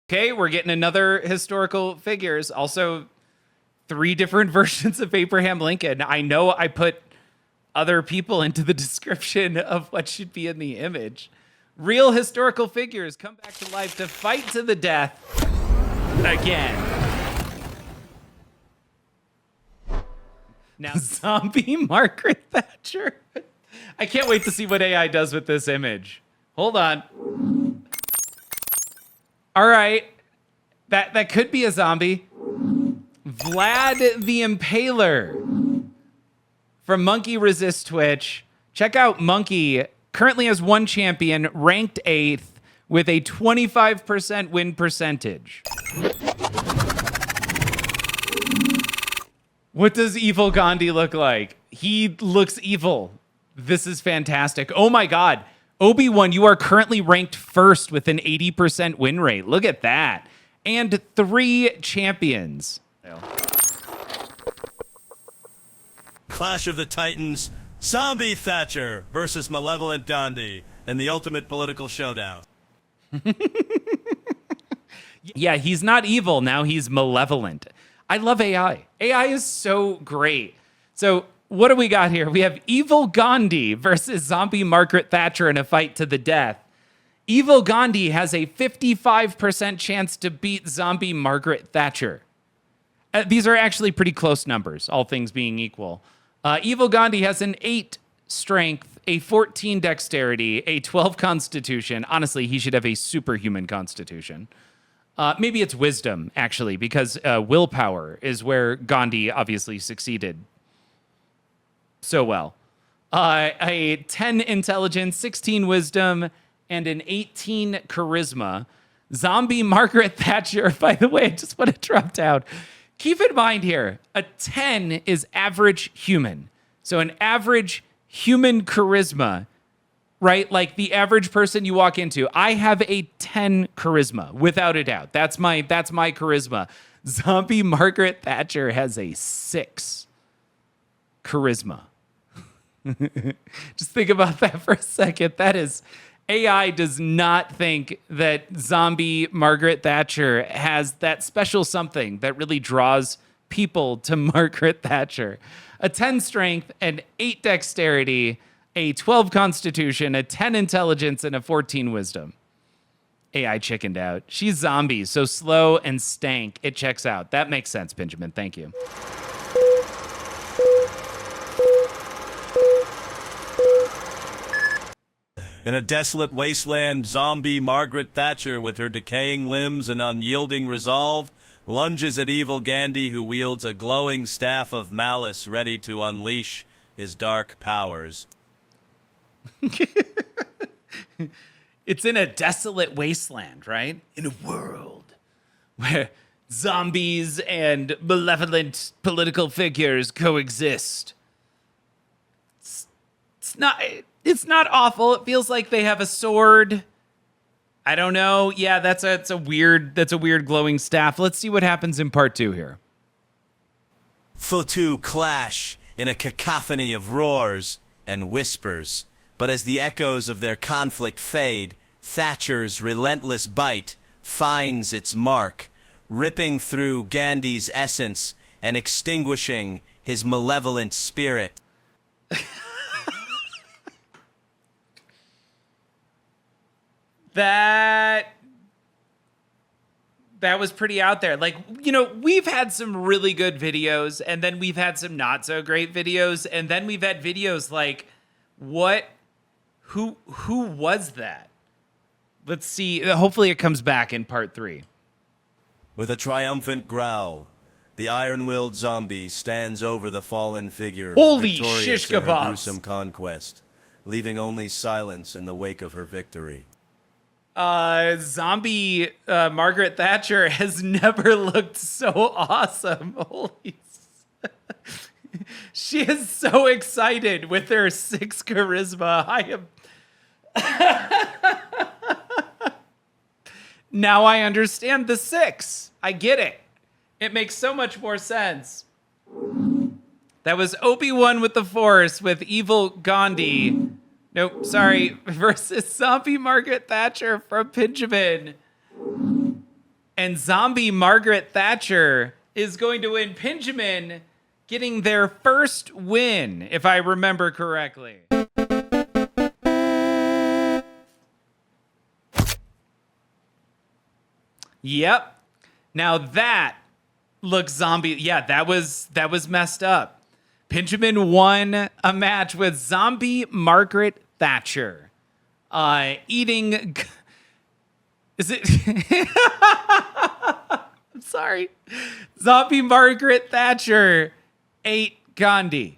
Okay, we're getting another historical figures. Also, 3 different versions of Abraham Lincoln. I know I put other people into the description of what should be in the image. Real historical figures come back to life to fight to the death again. Now, zombie Margaret Thatcher. I can't wait to see what AI does with this image. Hold on. All right. That could be a zombie. Vlad the Impaler from Monkey Resist Twitch. Check out Monkey. Currently has 1 champion, ranked 8th, with a 25% win percentage. What does evil Ghandi look like? He looks evil. This is fantastic. Oh my God. Obi-Wan, you are currently ranked 1st with an 80% win rate. Look at that. And 3 champions. Clash of the Titans, Zombie Thatcher versus Malevolent Ghandi in the ultimate political showdown. Yeah, he's not evil. Now he's malevolent. I love AI. AI is so great. So what do we got here? We have evil Ghandi versus zombie Margaret Thatcher in a fight to the death. Evil Ghandi has a 55% chance to beat zombie Margaret Thatcher. These are actually pretty close numbers, all things being equal. Evil Ghandi has an 8 strength, a 14 dexterity, a 12 constitution. Honestly, he should have a superhuman constitution. Maybe it's wisdom, actually, because willpower is where Ghandi obviously succeeded so well. A 10 intelligence, 16 wisdom, and an 18 charisma. Zombie Margaret Thatcher, by the way, I just want to drop down. Keep in mind here, a 10 is average human. So an average human charisma, right? Like the average person you walk into. I have a 10 charisma, without a doubt. That's my charisma. Zombie Margaret Thatcher has a 6 charisma. Just think about that for a second. That is, AI does not think that zombie Margaret Thatcher has that special something that really draws people to Margaret Thatcher. A 10 strength, an 8 dexterity, a 12 constitution, a 10 intelligence, and a 14 wisdom. AI chickened out. She's zombie, so slow and stank. It checks out. That makes sense, Benjamin. Thank you. In a desolate wasteland, zombie Margaret Thatcher, with her decaying limbs and unyielding resolve, lunges at evil Ghandi, who wields a glowing staff of malice ready to unleash his dark powers. It's in a desolate wasteland, right? In a world where zombies and malevolent political figures coexist. It's not awful. It feels like they have a sword. I don't know. Yeah, that's a weird glowing staff. Let's see what happens in part 2 here. The two clash in a cacophony of roars and whispers. But as the echoes of their conflict fade, Thatcher's relentless bite finds its mark, ripping through Ghandi's essence and extinguishing his malevolent spirit. That was pretty out there. Like, you know, we've had some really good videos, and then we've had some not so great videos, and then we've had videos like, who was that? Let's see. Hopefully it comes back in part 3. With a triumphant growl, the iron-willed zombie stands over the fallen figure, Holy victorious shish in her kebabs. gruesome conquest, leaving only silence in the wake of her victory. Zombie Margaret Thatcher has never looked so awesome. Holy she is so excited with her 6 charisma. I am now I understand the 6. I get it. It makes so much more sense. That was Obi-Wan with the Force with evil Ghandi. Nope, sorry. Versus zombie Margaret Thatcher from Benjamin. And zombie Margaret Thatcher is going to win Pinjamin, getting their first win, if I remember correctly. Yep. Now that looks zombie. Yeah, that was messed up. Pinjamin won a match with zombie Margaret Thatcher. Eating. Is it? I'm sorry. Zombie Margaret Thatcher ate Ghandi.